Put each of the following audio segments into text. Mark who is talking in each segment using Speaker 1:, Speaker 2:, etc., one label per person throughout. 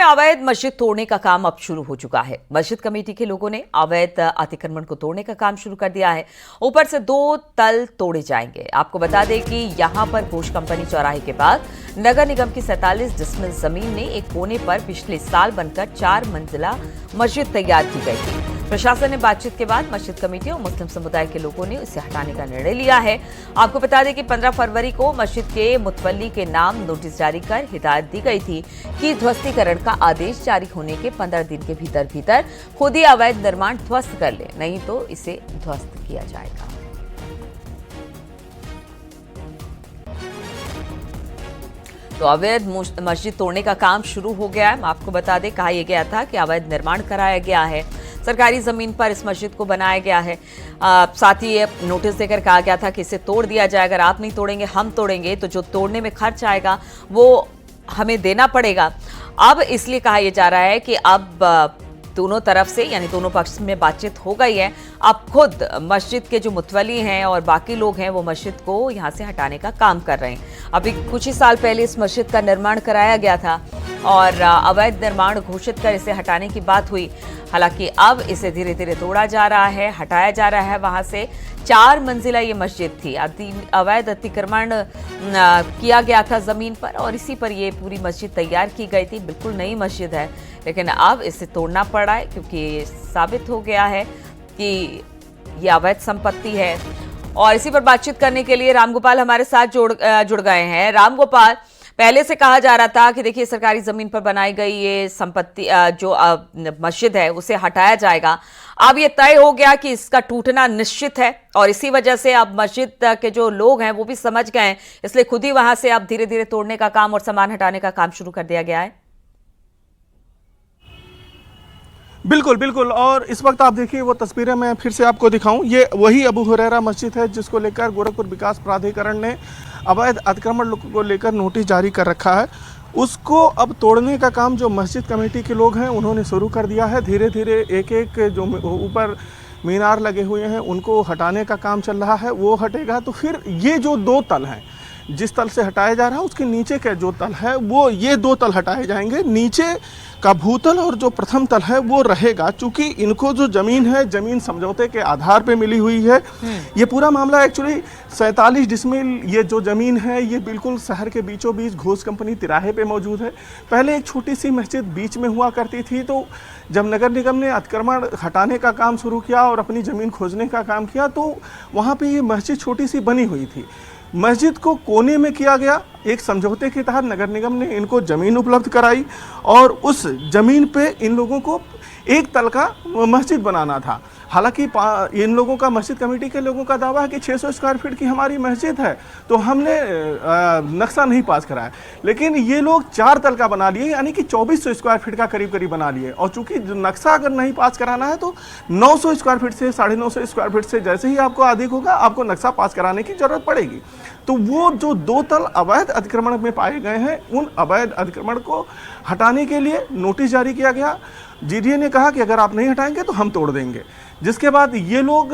Speaker 1: में अवैध मस्जिद तोड़ने का काम अब शुरू हो चुका है। मस्जिद कमेटी के लोगों ने अवैध अतिक्रमण को तोड़ने का काम शुरू कर दिया है। ऊपर से 2 तल तोड़े जाएंगे। आपको बता दें कि यहां पर घोष कंपनी चौराहे के पास नगर निगम की 47 डिसमिल जमीन ने एक कोने पर पिछले साल बनकर 4 मंजिला मस्जिद तैयार की गई थी। प्रशासन ने बातचीत के बाद मस्जिद कमेटी और मुस्लिम समुदाय के लोगों ने इसे हटाने का निर्णय लिया है। आपको बता दें कि 15 फरवरी को मस्जिद के मुतवल्ली के नाम नोटिस जारी कर हिदायत दी गई थी कि ध्वस्तीकरण का आदेश जारी होने के 15 दिन के भीतर खुद ही अवैध निर्माण ध्वस्त कर ले, नहीं तो इसे ध्वस्त किया जाएगा। तो अवैध मस्जिद तोड़ने का काम शुरू हो गया है। आपको बता दें, कहा यह गया था कि अवैध निर्माण कराया गया है, सरकारी जमीन पर इस मस्जिद को बनाया गया है। साथ ही ये नोटिस देकर कहा गया था कि इसे तोड़ दिया जाए, अगर आप नहीं तोड़ेंगे हम तोड़ेंगे, तो जो तोड़ने में खर्च आएगा वो हमें देना पड़ेगा। अब इसलिए कहा यह जा रहा है कि अब दोनों तरफ से यानी दोनों पक्ष में बातचीत हो गई है। अब खुद मस्जिद के जो मुतवली हैं और बाकी लोग हैं वो मस्जिद को यहाँ से हटाने का काम कर रहे हैं। अभी कुछ ही साल पहले इस मस्जिद का निर्माण कराया गया था और अवैध निर्माण घोषित कर इसे हटाने की बात हुई। हालांकि अब इसे धीरे धीरे तोड़ा जा रहा है, हटाया जा रहा है। वहां से 4 मंजिला ये मस्जिद थी। अवैध अतिक्रमण किया गया था जमीन पर और इसी पर ये पूरी मस्जिद तैयार की गई थी। बिल्कुल नई मस्जिद है, लेकिन अब इसे तोड़ना पड़ा है क्योंकि ये साबित हो गया है कि ये अवैध संपत्ति है। और इसी पर बातचीत करने के लिए रामगोपाल हमारे साथ जुड़ गए हैं। रामगोपाल, पहले से कहा जा रहा था कि देखिए सरकारी जमीन पर बनाई गई ये संपत्ति जो मस्जिद है उसे हटाया जाएगा। अब ये तय हो गया कि इसका टूटना निश्चित है और इसी वजह से अब मस्जिद के जो लोग हैं वो भी समझ गए हैं, इसलिए खुद ही वहां से अब धीरे धीरे तोड़ने का काम और सामान हटाने का काम शुरू कर दिया गया है।
Speaker 2: बिल्कुल बिल्कुल। और इस वक्त आप देखिए वो तस्वीरें मैं फिर से आपको दिखाऊं, ये वही अबू हुरैरा मस्जिद है जिसको लेकर गोरखपुर विकास प्राधिकरण ने अवैध अतिक्रमण को लेकर नोटिस जारी कर रखा है। उसको अब तोड़ने का काम जो मस्जिद कमेटी के लोग हैं उन्होंने शुरू कर दिया है। धीरे धीरे एक एक जो ऊपर मीनार लगे हुए हैं उनको हटाने का काम चल रहा है। वो हटेगा तो फिर ये जो 2 तल हैं जिस तल से हटाया जा रहा है उसके नीचे के जो तल है वो ये 2 तल हटाए जाएंगे। नीचे का भूतल और जो प्रथम तल है वो रहेगा, चूंकि इनको जो जमीन है जमीन समझौते के आधार पे मिली हुई है। ये पूरा मामला एक्चुअली 47 डिसमिल ये जो जमीन है ये बिल्कुल शहर के बीचों बीच घोष कंपनी तिराहे पे मौजूद है। पहले एक छोटी सी मस्जिद बीच में हुआ करती थी, तो जब नगर निगम ने अतिक्रमण हटाने का काम शुरू किया और अपनी ज़मीन खोजने का काम किया तो वहाँ पे ये मस्जिद छोटी सी बनी हुई थी। मस्जिद को कोने में किया गया, एक समझौते के तहत नगर निगम ने इनको ज़मीन उपलब्ध कराई और उस ज़मीन पे इन लोगों को 1 तल का मस्जिद बनाना था। हालांकि इन लोगों का, मस्जिद कमेटी के लोगों का दावा है कि 600 स्क्वायर फीट की हमारी मस्जिद है, तो हमने नक्शा नहीं पास कराया। लेकिन ये लोग 4 तल का बना लिए, यानी कि 2400 स्क्वायर फीट का करीब करीब बना लिए। और चूंकि नक्शा अगर नहीं पास कराना है तो 900 स्क्वायर फीट से 950 स्क्वायर फीट से जैसे ही आपको अधिक होगा आपको नक्शा पास कराने की जरूरत पड़ेगी। तो वो जो 2 तल अवैध अतिक्रमण में पाए गए हैं उन अवैध अतिक्रमण को हटाने के लिए नोटिस जारी किया गया। जीडीए ने कहा कि अगर आप नहीं हटाएंगे तो हम तोड़ देंगे। जिसके बाद ये लोग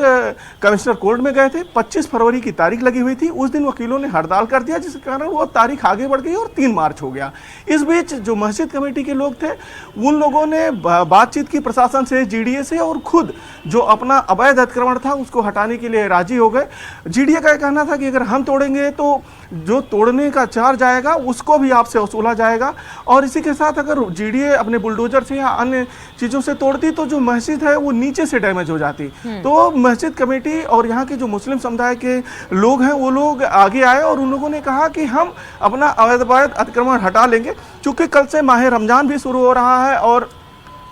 Speaker 2: कमिश्नर कोर्ट में गए थे। 25 फरवरी की तारीख लगी हुई थी। उस दिन वकीलों ने हड़ताल कर दिया जिसके कारण वो तारीख आगे बढ़ गई और 3 मार्च हो गया। इस बीच जो मस्जिद कमेटी के लोग थे उन लोगों ने बातचीत की प्रशासन से, जीडीए से, और खुद जो अपना अवैध अतिक्रमण था उसको हटाने के लिए राजी हो गए। जीडीए का कहना था कि अगर हम तोड़ेंगे तो जो तोड़ने का चार्ज आएगा उसको भी आपसे वसूला जाएगा। और इसी के साथ अगर जीडीए अपने बुलडोजर से या अन्य चीज़ों से तोड़ती तो जो मस्जिद है वो नीचे से डैमेज हो जाती। तो मस्जिद कमेटी और यहाँ के जो मुस्लिम समुदाय के लोग हैं वो लोग आगे आए और उन लोगों ने कहा कि हम अपना अवैध अतिक्रमण हटा लेंगे। चूँकि कल से माह रमज़ान भी शुरू हो रहा है और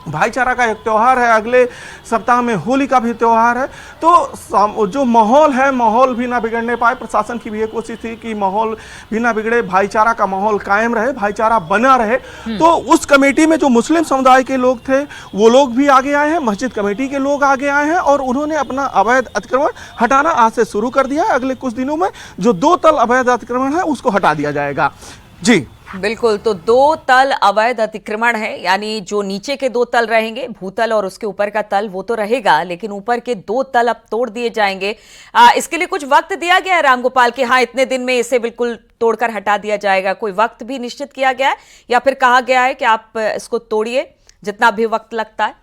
Speaker 2: भाईचारा का एक त्यौहार है, अगले सप्ताह में होली का भी त्यौहार है, तो जो माहौल है माहौल भी ना बिगड़ने पाए। प्रशासन की भी ये कोशिश थी कि माहौल भी ना बिगड़े, भाईचारा का माहौल कायम रहे, भाईचारा बना रहे। तो उस कमेटी में जो मुस्लिम समुदाय के लोग थे वो लोग भी आगे आए हैं, मस्जिद कमेटी के लोग आगे आए हैं और उन्होंने अपना अवैध अतिक्रमण हटाना आज से शुरू कर दिया है। अगले कुछ दिनों में जो 2 तल अवैध अतिक्रमण है उसको हटा दिया जाएगा। जी।
Speaker 1: बिल्कुल, तो दो तल अवैध अतिक्रमण है, यानी जो नीचे के दो तल रहेंगे, भूतल और उसके ऊपर का तल, वो तो रहेगा, लेकिन ऊपर के दो तल अब तोड़ दिए जाएंगे। इसके लिए कुछ वक्त दिया गया है रामगोपाल के, हाँ इतने दिन में इसे बिल्कुल तोड़कर हटा दिया जाएगा? कोई वक्त भी निश्चित किया गया है या फिर कहा गया है कि आप इसको तोड़िए जितना भी वक्त लगता है?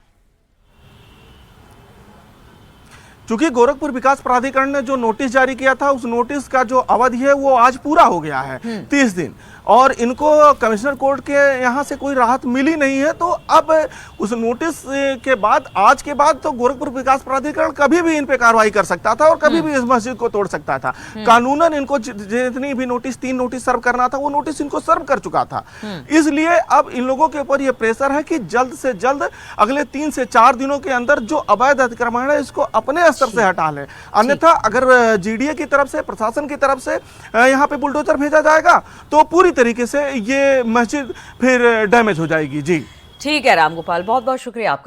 Speaker 2: चूंकि गोरखपुर विकास प्राधिकरण ने जो नोटिस जारी किया था, उस नोटिस का जो अवधि है वो आज पूरा हो गया है, 30 दिन, और इनको कमिश्नर कोर्ट के यहाँ से कोई राहत मिली नहीं है। तो अब उस नोटिस के बाद, आज के बाद, तो गोरखपुर विकास प्राधिकरण कभी भी इन पे कार्रवाई कर सकता था और कभी भी इस मस्जिद को तोड़ सकता था। कानूनन इनको जितनी भी नोटिस, 3 नोटिस सर्व करना था, वो नोटिस इनको सर्व कर चुका था। इसलिए अब इन लोगों के ऊपर ये प्रेशर है कि जल्द से जल्द अगले 3 से 4 दिनों के अंदर जो अवैध अतिक्रमण है इसको अपने स्तर से हटा लें। अन्यथा अगर जीडीए की तरफ से, प्रशासन की तरफ से यहाँ पे बुलडोजर भेजा जाएगा तो पूरी तरीके से ये मस्जिद फिर डैमेज हो जाएगी। जी
Speaker 1: ठीक है रामगोपाल, बहुत बहुत शुक्रिया आपका।